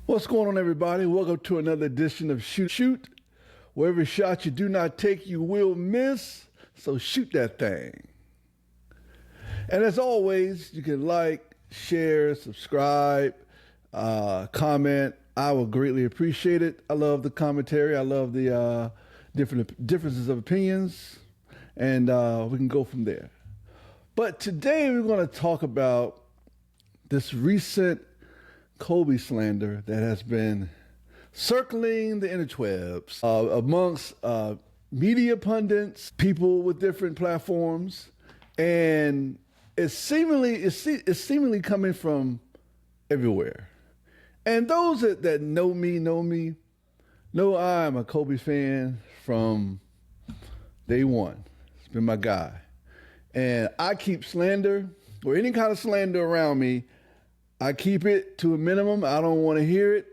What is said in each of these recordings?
What's going on, everybody? Welcome to another edition of Shoot, where every shot you do not take, you will miss. So shoot that thing. And as always, you can like, share, subscribe, comment. I will greatly appreciate it. I love the commentary. I love the differences of opinions, and we can go from there. But today we're going to talk about this recent Kobe slander that has been circling the interwebs amongst media pundits, people with different platforms, and it's seemingly coming from everywhere. And those that know me know I'm a Kobe fan from day one. It's been my guy, and I keep slander or any kind of slander around me. I keep it to a minimum. I don't want to hear it,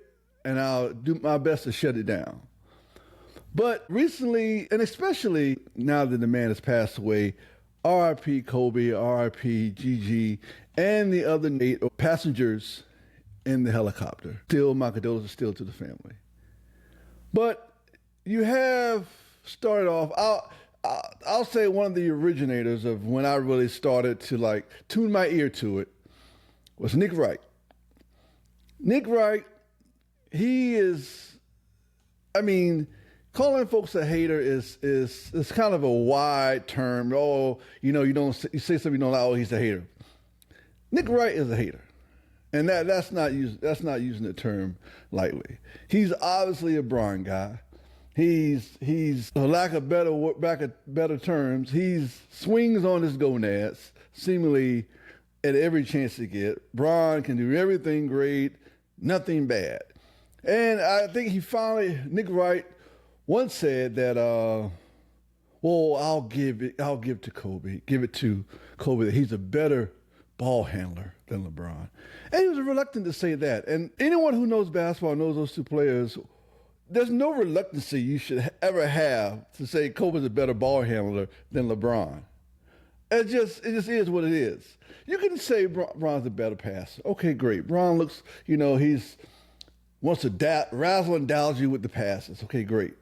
and I'll do my best to shut it down. But recently, and especially now that the man has passed away, R.I.P. Kobe, R.I.P. Gigi, and the other 8 passengers in the helicopter. Still, my condolences still to the family. But you have started off, I'll say one of the originators of when I really started to tune my ear to it was Nick Wright. Nick Wright, he is, calling folks a hater is kind of a wide term. Oh, you say something you don't like, oh, he's a hater. Nick Wright is a hater. And that's not using the term lightly. He's obviously a Bron guy. He's for lack of better terms, he swings on his gonads, seemingly at every chance to get. Bron can do everything great, nothing bad. And I think Nick Wright once said that, I'll give it to Kobe that he's a better ball handler than LeBron. And he was reluctant to say that. And anyone who knows basketball knows those two players. There's no reluctancy you should ever have to say Kobe's a better ball handler than LeBron. It just is what it is. You can say Bron's a better passer. Okay, great. Bron looks, he's wants to razzle and dazzle you with the passes. Okay, great.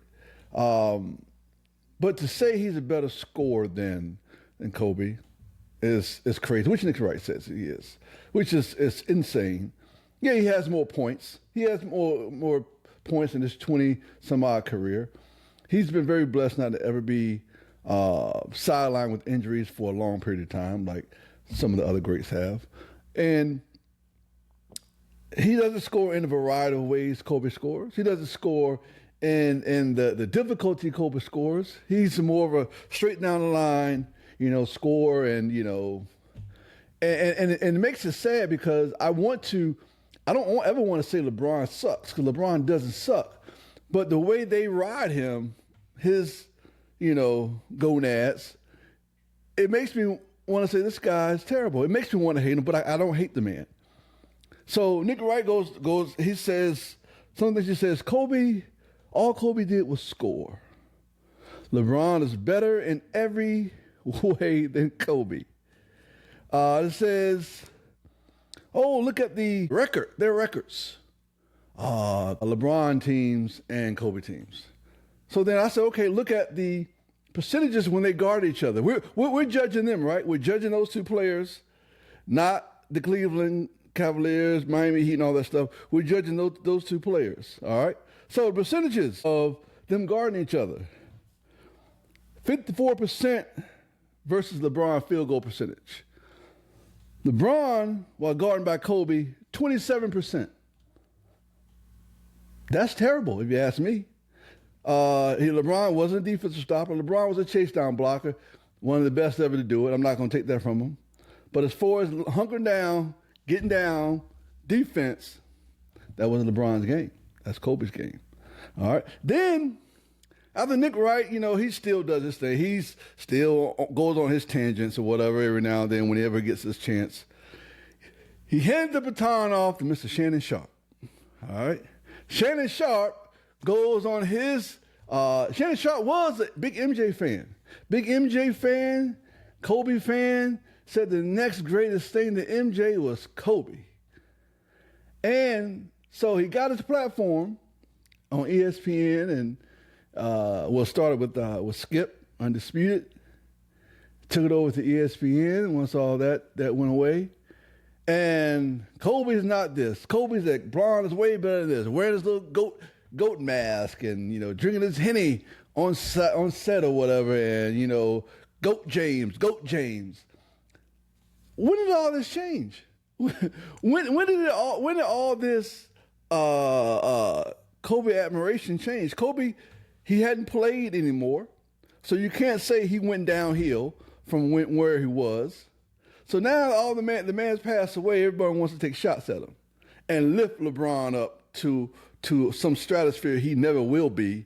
But to say he's a better scorer than Kobe is crazy, which Nick Wright says he is, which is insane. Yeah, he has more points. He has more points in his 20-some-odd career. He's been very blessed not to ever be sidelined with injuries for a long period of time, like some of the other greats have. And he doesn't score in a variety of ways Kobe scores. He doesn't score in the difficulty Kobe scores. He's more of a straight down the line, score, and it makes it sad because I don't ever want to say LeBron sucks, because LeBron doesn't suck. But the way they ride him, his gonads, it makes me want to say this guy is terrible. It makes me want to hate him, but I don't hate the man. So Nick Wright goes. He says something. He says all Kobe did was score. LeBron is better in every way than Kobe. It says, oh, look at their records. LeBron teams and Kobe teams. So then I said, okay, look at the percentages when they guard each other. We're judging them, right? We're judging those two players, not the Cleveland Cavaliers, Miami Heat, and all that stuff. We're judging those two players, all right? So the percentages of them guarding each other, 54% versus LeBron field goal percentage. LeBron, while guarding by Kobe, 27%. That's terrible, if you ask me. LeBron wasn't a defensive stopper. LeBron was a chase down blocker, one of the best ever to do it. I'm not going to take that from him. But as far as hunkering down, getting down, defense, that wasn't LeBron's game. That's Kobe's game. All right. Then, after Nick Wright, he still does his thing. He's still goes on his tangents or whatever every now and then when he ever gets his chance. He hands the baton off to Mr. Shannon Sharpe. All right. Shannon Sharpe goes on his, Shannon Sharpe was a big MJ fan. Big MJ fan, Kobe fan, said the next greatest thing to MJ was Kobe. And So he got his platform on ESPN and started with Skip, Undisputed. Took it over to ESPN once all that went away. And Kobe's not this. Kobe's like, Bron is way better than this. Wearing his little goat mask and, drinking his Henny on set or whatever. And, Goat James. When did all this change? When did all this Kobe admiration change? Kobe, he hadn't played anymore. So you can't say he went downhill from where he was. So now the man's passed away. Everybody wants to take shots at him and lift LeBron up to some stratosphere he never will be,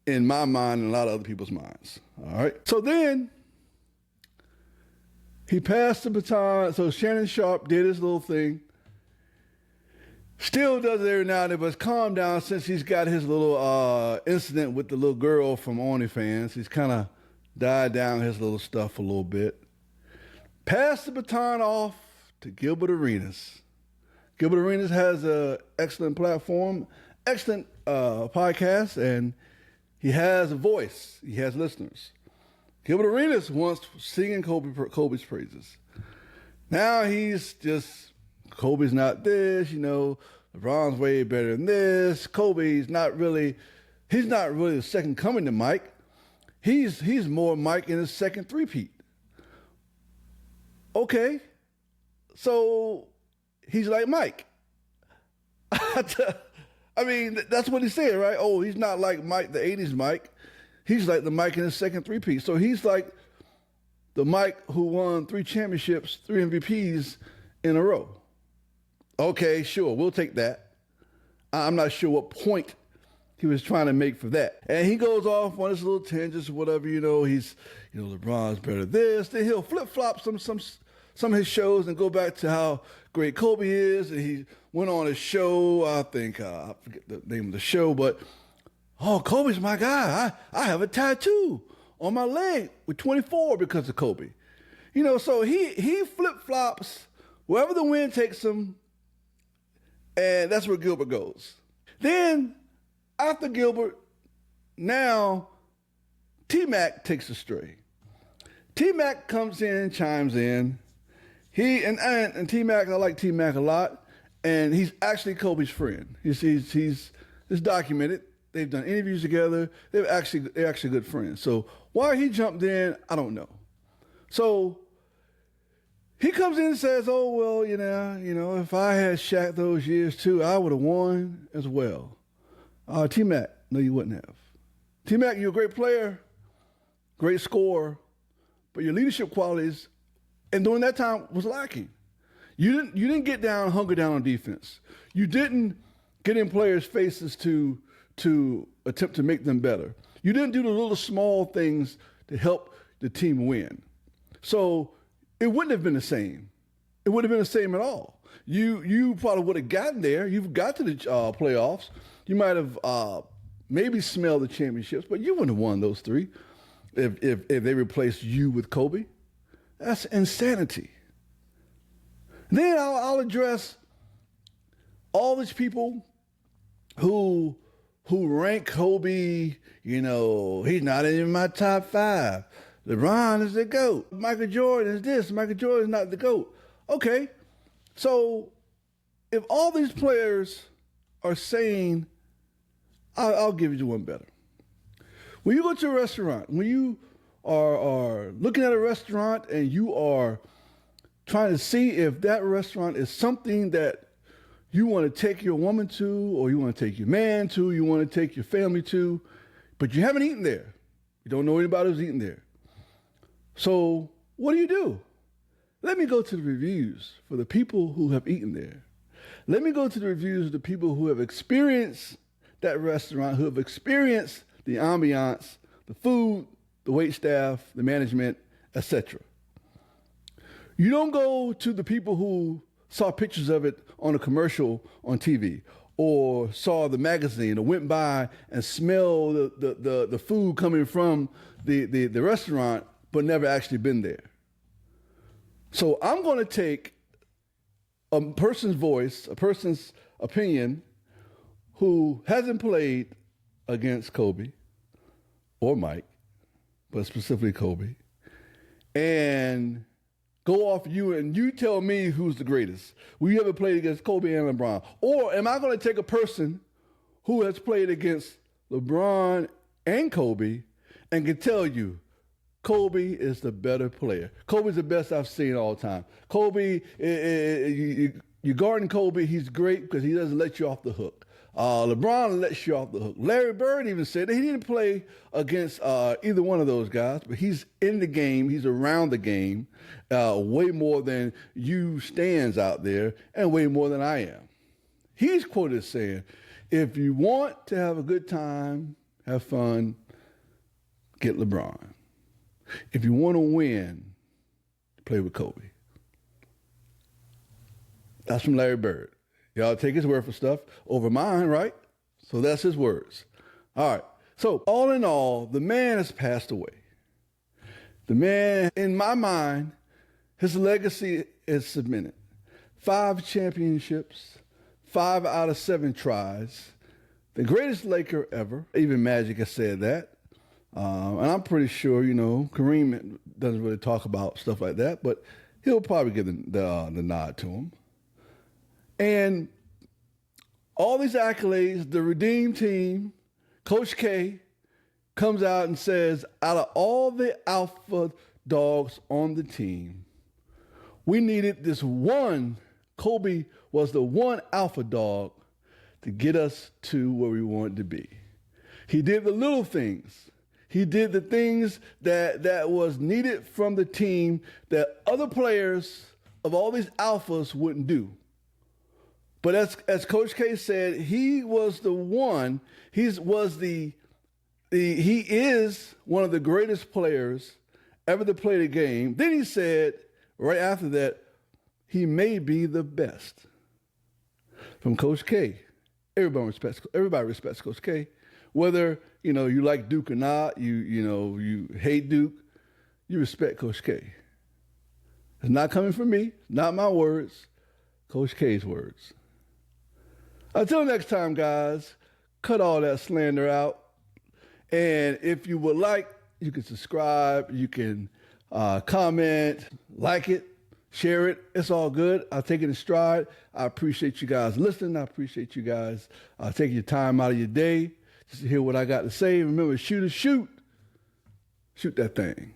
in my mind and a lot of other people's minds. All right. So then he passed the baton. So Shannon Sharpe did his little thing. Still does it every now and then, but it's calmed down since he's got his little incident with the little girl from OnlyFans. He's kind of died down his little stuff a little bit. Passed the baton off to Gilbert Arenas. Gilbert Arenas has an excellent platform, excellent podcast, and he has a voice. He has listeners. Gilbert Arenas once singing Kobe's praises. Now he's just, Kobe's not this, LeBron's way better than this. Kobe's not really, he's not really the second coming to Mike. He's more Mike in his second three-peat. Okay, so he's like Mike. I mean, that's what he said, right? Oh, he's not like Mike, the 80s Mike. He's like the Mike in his second three-peat. So he's like the Mike who won 3 championships, 3 MVPs in a row. Okay, sure, we'll take that. I'm not sure what point he was trying to make for that. And he goes off on his little tangents, whatever, he's, LeBron's better this. Then he'll flip-flop some of his shows and go back to how great Kobe is. And he went on a show, I think, I forget the name of the show, but, oh, Kobe's my guy. I have a tattoo on my leg with 24 because of Kobe. So he flip-flops wherever the wind takes him, and that's where Gilbert goes. Then, after Gilbert, now T-Mac takes a stray. T-Mac comes in, chimes in. He and T-Mac, I like T-Mac a lot, and he's actually Kobe's friend. It's documented. They've done interviews together. They're actually good friends. So why he jumped in, I don't know. So he comes in and says, "Oh well, if I had Shaq those years too, I would have won as well." T-Mac, no, you wouldn't have. T-Mac, you're a great player, great scorer, but your leadership qualities, and during that time, was lacking. You didn't get down, hunker down on defense. You didn't get in players' faces to attempt to make them better. You didn't do the little small things to help the team win. So it wouldn't have been the same. It wouldn't have been the same at all. You probably would have gotten there. You've got to the playoffs. You might have maybe smelled the championships, but you wouldn't have won those 3 if they replaced you with Kobe. That's insanity. Then I'll address all these people who rank Kobe, he's not in my top 5. LeBron is the GOAT. Michael Jordan is this. Michael Jordan is not the GOAT. Okay, so if all these players are saying, I'll give you one better. When you go to a restaurant, when you are looking at a restaurant and you are trying to see if that restaurant is something that you want to take your woman to, or you want to take your man to, you want to take your family to, but you haven't eaten there. You don't know anybody who's eaten there. So what do? Let me go to the reviews for the people who have eaten there. Let me go to the reviews of the people who have experienced that restaurant, who have experienced the ambiance, the food, the wait staff, the management, etc. You don't go to the people who saw pictures of it on a commercial on TV, or saw the magazine, or went by and smelled the food coming from the restaurant, but never actually been there. So I'm going to take a person's voice, a person's opinion, who hasn't played against Kobe or Mike, but specifically Kobe, and go off you and you tell me who's the greatest. Will you ever played against Kobe and LeBron? Or am I going to take a person who has played against LeBron and Kobe and can tell you Kobe is the better player. Kobe's the best I've seen all time. Kobe, you guarding Kobe, he's great because he doesn't let you off the hook. LeBron lets you off the hook. Larry Bird even said that he didn't play against either one of those guys, but he's in the game, he's around the game way more than you stands out there and way more than I am. He's quoted as saying, if you want to have a good time, have fun, get LeBron. If you want to win, play with Kobe. That's from Larry Bird. Y'all take his word for stuff over mine, right? So that's his words. All right. So all in all, the man has passed away. The man, in my mind, his legacy is cemented. 5 championships, 5 out of 7 tries. The greatest Laker ever. Even Magic has said that. And I'm pretty sure, Kareem doesn't really talk about stuff like that, but he'll probably give the nod to him. And all these accolades, the Redeem team, Coach K comes out and says, out of all the alpha dogs on the team, we needed this one. Kobe was the one alpha dog to get us to where we wanted to be. He did the little things. He did the things that was needed from the team that other players of all these alphas wouldn't do. But as Coach K said, he was the one. He is one of the greatest players ever to play the game. Then he said, right after that, he may be the best. From Coach K. Everybody respects Coach K. Whether, you like Duke or not, you hate Duke, you respect Coach K. It's not coming from me, not my words, Coach K's words. Until next time, guys, cut all that slander out. And if you would like, you can subscribe, you can comment, like it, share it. It's all good. I'll take it in stride. I appreciate you guys listening. I appreciate you guys taking your time out of your day just to hear what I got to say. Remember, shoot or shoot. Shoot that thing.